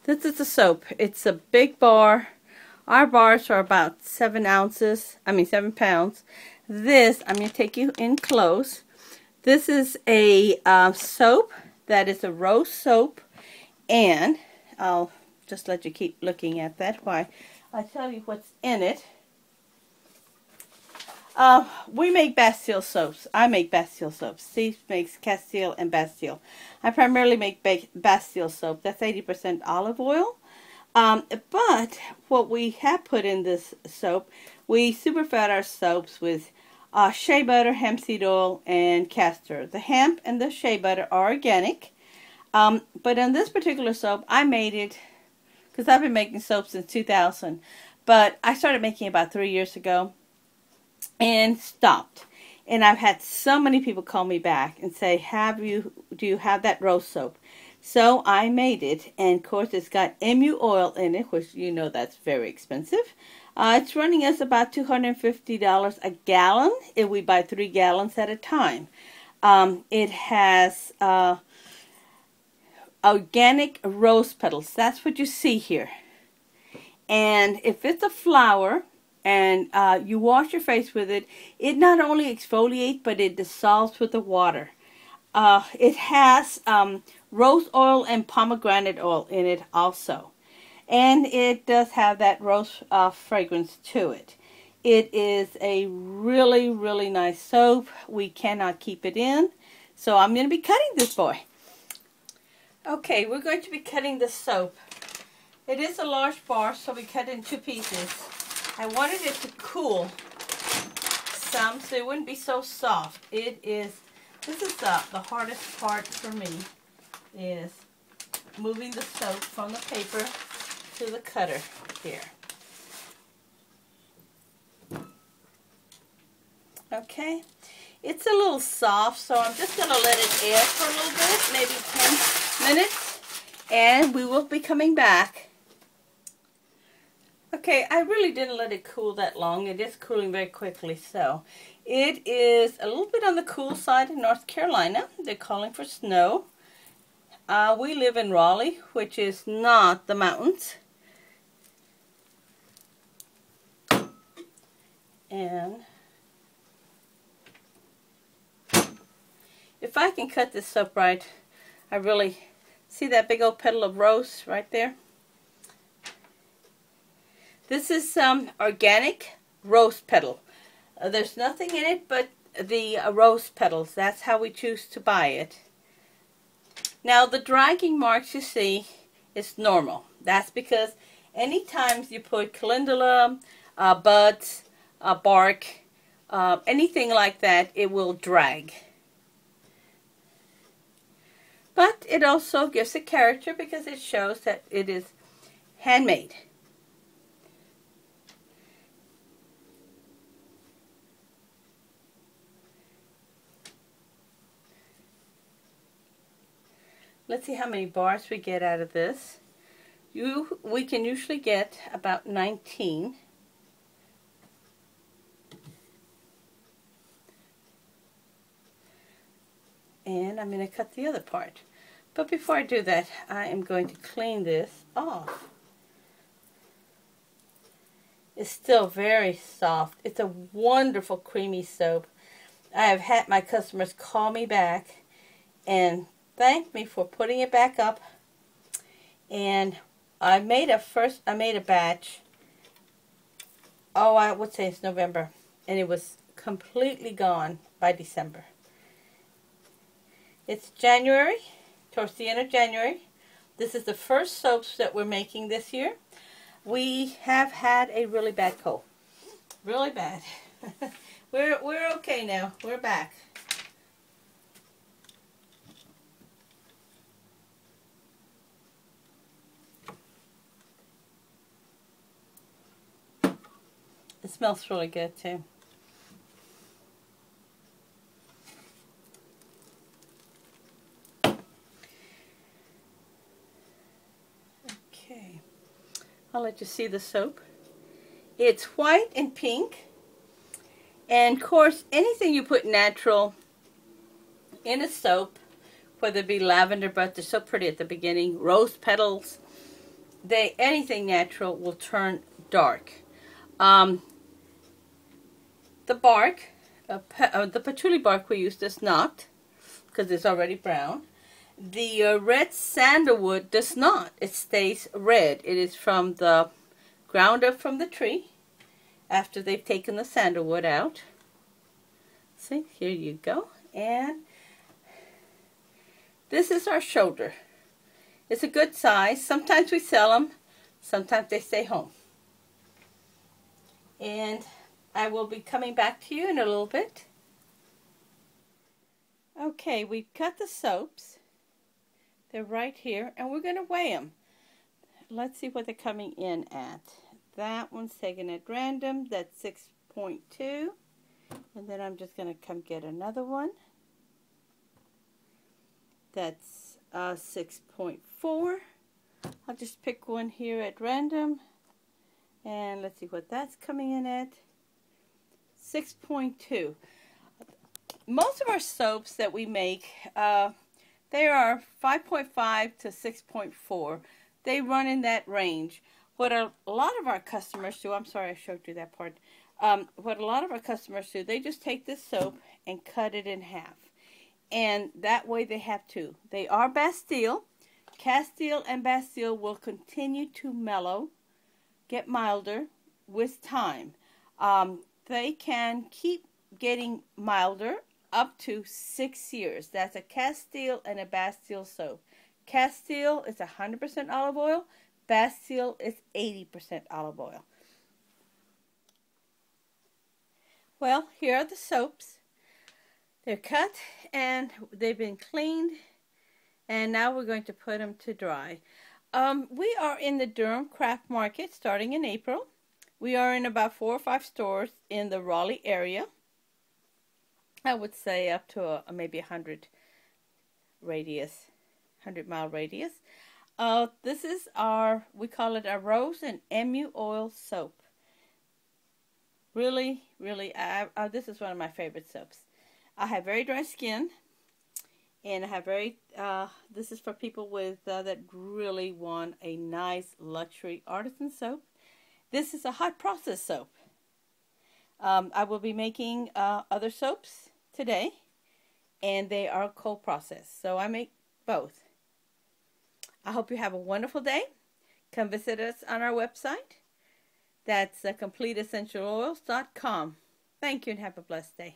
This is the soap. It's a big bar. Our bars are about 7 pounds. This, I'm going to take you in close. This is a soap that is a rose soap. And I'll just let you keep looking at that while I tell you what's in it. We make Bastille soaps. I make Bastille soaps. Steve makes Castile and Bastille. I primarily make Bastille soap. That's 80% olive oil. But what we have put in this soap, we superfed our soaps with shea butter, hemp seed oil, and castor. The hemp and the shea butter are organic. But in this particular soap, I made it, because I've been making soap since 2000. But I started making it about 3 years ago and stopped. And I've had so many people call me back and say, do you have that rose soap? So I made it, and of course it's got MU oil in it, which you know that's very expensive. It's running us about $250 a gallon if we buy 3 gallons at a time. It has organic rose petals. That's what you see here. And if it's a flower and you wash your face with it, it not only exfoliates, but it dissolves with the water. It has rose oil and pomegranate oil in it also. And it does have that rose fragrance to it. It is a really, really nice soap. We cannot keep it in. So I'm going to be cutting this boy. Okay, we're going to be cutting the soap. It is a large bar, so we cut it in 2 pieces. I wanted it to cool some so it wouldn't be so soft. This is the hardest part for me, is moving the soap from the paper to the cutter here. Okay, it's a little soft, so I'm just going to let it air for a little bit, maybe 10 minutes, and we will be coming back. Okay, I really didn't let it cool that long. It is cooling very quickly, so it is a little bit on the cool side in North Carolina. They're calling for snow. We live in Raleigh, which is not the mountains. And if I can cut this soap right, I really see that big old petal of rose right there. This is organic rose petal. There's nothing in it but the rose petals. That's how we choose to buy it. Now the dragging marks you see is normal. That's because any times you put calendula, buds, bark, anything like that, it will drag. But it also gives a character because it shows that it is handmade. Let's see how many bars we get out of this. We can usually get about 19. And I'm going to cut the other part. But before I do that, I am going to clean this off. It's still very soft. It's a wonderful creamy soap. I have had my customers call me back and thank me for putting it back up. And I made a batch. Oh, I would say it's November, and it was completely gone by December. It's January, towards the end of January. This is the first soaps that we're making this year. We have had a really bad cold. Really bad. We're okay now. We're back. It smells really good too. Okay, I'll let you see the soap. It's white and pink, and of course anything you put natural in a soap, whether it be lavender, but they're so pretty at the beginning, rose petals, anything natural will turn dark. The bark, the patchouli bark we use does not, because it's already brown. The red sandalwood does not. It stays red. It is from the ground up from the tree after they've taken the sandalwood out. See, here you go. And this is our shoulder. It's a good size. Sometimes we sell them. Sometimes they stay home. And I will be coming back to you in a little bit. Okay, we've cut the soaps. They're right here, and we're going to weigh them. Let's see what they're coming in at. That one's taken at random. That's 6.2. And then I'm just going to come get another one. That's 6.4. I'll just pick one here at random. And let's see what that's coming in at. 6.2. Most of our soaps that we make, they are 5.5 to 6.4. They run in that range. What a lot of our customers do, I'm sorry I showed you that part. What a lot of our customers do, they just take this soap and cut it in half. And that way they have two. They are Bastille. Castile and Bastille will continue to mellow, get milder with time. They can keep getting milder up to 6 years. That's a Castile and a Bastille soap. Castile is 100% olive oil. Bastille is 80% olive oil. Well, here are the soaps. They're cut and they've been cleaned. And now we're going to put them to dry. We are in the Durham Craft Market starting in April. We are in about 4 or 5 stores in the Raleigh area. I would say up to maybe 100 mile radius. This is we call it our Rose and Emu Oil Soap. Really, really, this is one of my favorite soaps. I have very dry skin, and I have this is for people with that really want a nice luxury artisan soap. This is a hot process soap. I will be making other soaps today, and they are cold processed, so I make both. I hope you have a wonderful day. Come visit us on our website. That's CompleteEssentialOils.com. Thank you and have a blessed day.